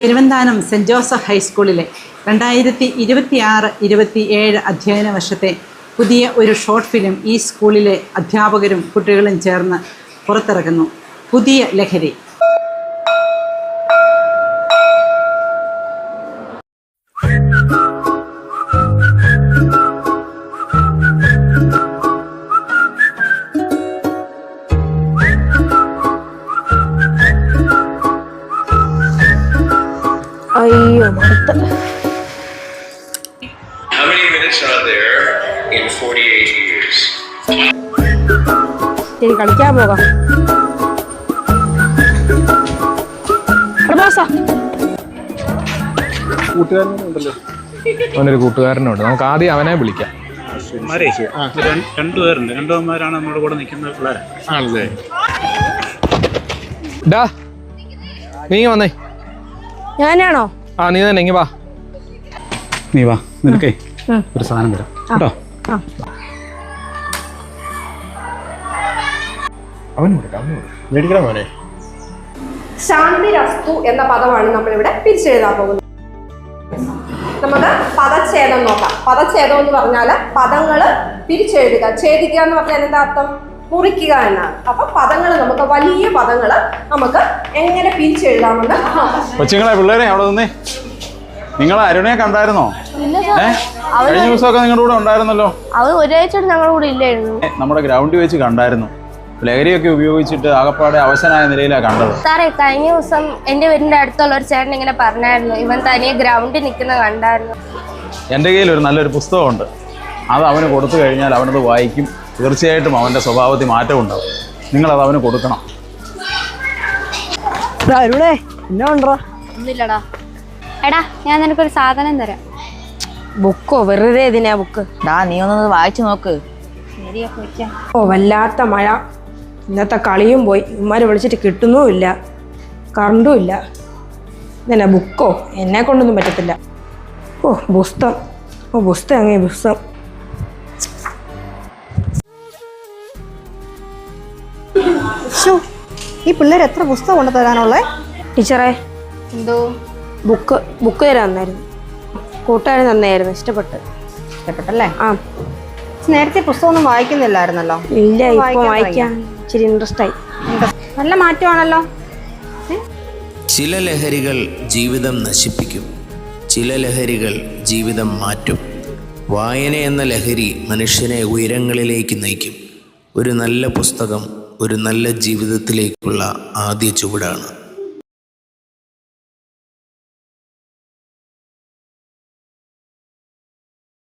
Thiruvanthanam cent Joseph ഹൈസ്കൂളിലെ 2026-27 അധ്യയന വർഷത്തെ പുതിയ ഒരു ഷോർട്ട് ഫിലിം ഈ സ്കൂളിലെ അധ്യാപകരും കുട്ടികളും ചേർന്ന് പുറത്തിറക്കുന്നു. പുതിയ ലഹരി. അയ്യോ മടുത്ത്. How many minutes are there in 48 years? ശരി, കളിക്കാൻ പോകാം. അവനൊരു കൂട്ടുകാരനുണ്ട്, നമുക്ക് ആദ്യം അവനെ വിളിക്കാം. രണ്ടുപേരുണ്ട്, രണ്ടുപേരാണ് നമ്മുടെ കൂടെ നിൽക്കുന്ന പിള്ളേരെ. ആണല്ലേ? ഡാ നീ വന്നേ. ഞാനാണോ? ആ നീ തന്നെ. ഇങ്ങ് വാ. നീ വാ, നിനക്കേ ഒരു സാധനം തരാം കേട്ടോ. മേടിക്കണം മോനെ. ശാന്തിരസ്തു എന്ന പദമാണ് നമ്മളിവിടെ പിരിച്ചെഴുതാൻ പോകുന്നത്. നമുക്ക് പദച്ഛേദം നോക്കാം. പദച്ഛേദം എന്ന് പറഞ്ഞാൽ പദങ്ങൾ പിരിച്ചെഴുതുക. ഛേദിക്കുക എന്ന് പറഞ്ഞാൽ എന്താ അർത്ഥം? മുറിക്കുക എന്നാണ്. അപ്പൊ പദങ്ങൾ, നമുക്ക് വലിയ പദങ്ങൾ നമുക്ക് എങ്ങനെ പിരിച്ചെഴുതാമെന്ന് നോക്കാം. കൊച്ചുങ്ങളെ, പിള്ളേരെ അവിടെ നിന്നേ. നിങ്ങൾ അരുണയെ കണ്ടായിരുന്നോ? കഴിഞ്ഞ ദിവസമൊക്കെ നിങ്ങളുടെ കൂടെ ഉണ്ടായിരുന്നല്ലോ. അവർ ഒരാഴ്ച ഞങ്ങളുടെ കൂടെ ഇല്ലായിരുന്നു. നമ്മുടെ ഗ്രൗണ്ടിൽ വെച്ച് കണ്ടായിരുന്നു. ലഹരിയൊക്കെ ഉപയോഗിച്ചിട്ട് ആകപ്പാടെ അവശനായ നിലയിലാണ് കണ്ടത്. സാറേ, കഴിഞ്ഞ ദിവസം എൻ്റെ വീടിൻ്റെ അടുത്തുള്ള ഒരു ചേട്ടൻ ഇങ്ങനെ പറഞ്ഞായിരുന്നു, ഇവൻ തനിയെ ഗ്രൗണ്ടിൽ നിൽക്കുന്ന കണ്ടായിരുന്നു. എൻ്റെ കയ്യിൽ ഒരു നല്ലൊരു പുസ്തകമുണ്ട്. അത് അവന് കൊടുത്തു കഴിഞ്ഞാൽ അവനത് വായിക്കും. തീർച്ചയായിട്ടും അവൻ്റെ സ്വഭാവത്തിൽ മാറ്റം ഉണ്ടാവും. നിങ്ങളത് അവന് കൊടുക്കണം. ഒന്നുമില്ലടാ. എടാ, ഞാൻ നിനക്കൊരു സാധനം തരാം. ബുക്കോ? വെറുതെ ഇതിനാ ബുക്ക്? നീ ഒന്ന് വായിച്ചു നോക്ക്. ഓ, വല്ലാത്ത മഴ. ഇന്നത്തെ കളിയും പോയി. ഇവന്മാരെ വിളിച്ചിട്ട് കിട്ടുന്നുമില്ല, കറണ്ടും ഇല്ല. ഇതന്നെ ബുക്കോ? എന്നെ കൊണ്ടൊന്നും പറ്റത്തില്ല. ഓ, പുസ്തകം. ഓ, പുസ്തകം അങ്ങനെ പുസ്തകം. ഈ പിള്ളേർ എത്ര പുസ്തകം കൊണ്ട് തരാനുള്ളേ? ടീച്ചറേ, എന്തോ? ബുക്ക് തരാൻ തന്നായിരുന്നു. കൂട്ടുകാരൻ തന്നെയായിരുന്നു. ഇഷ്ടപ്പെട്ടല്ലേ? ആ. നേരത്തെ പുസ്തകമൊന്നും വായിക്കുന്നില്ലായിരുന്നല്ലോ. ഇല്ല, ഇപ്പൊ വായിക്കാൻ ഇച്ചിരി ഇൻട്രസ്റ്റ് ആയി. നല്ല മാറ്റമാണല്ലോ. ചില ലഹരികൾ ജീവിതം നശിപ്പിക്കും, ചില ലഹരികൾ ജീവിതം മാറ്റും. വായന എന്ന ലഹരി മനുഷ്യനെ ഉയരങ്ങളിലേക്ക് നയിക്കും. ഒരു നല്ല പുസ്തകം ഒരു നല്ല ജീവിതത്തിലേക്കുള്ള ആദ്യ ചുവടാണ്.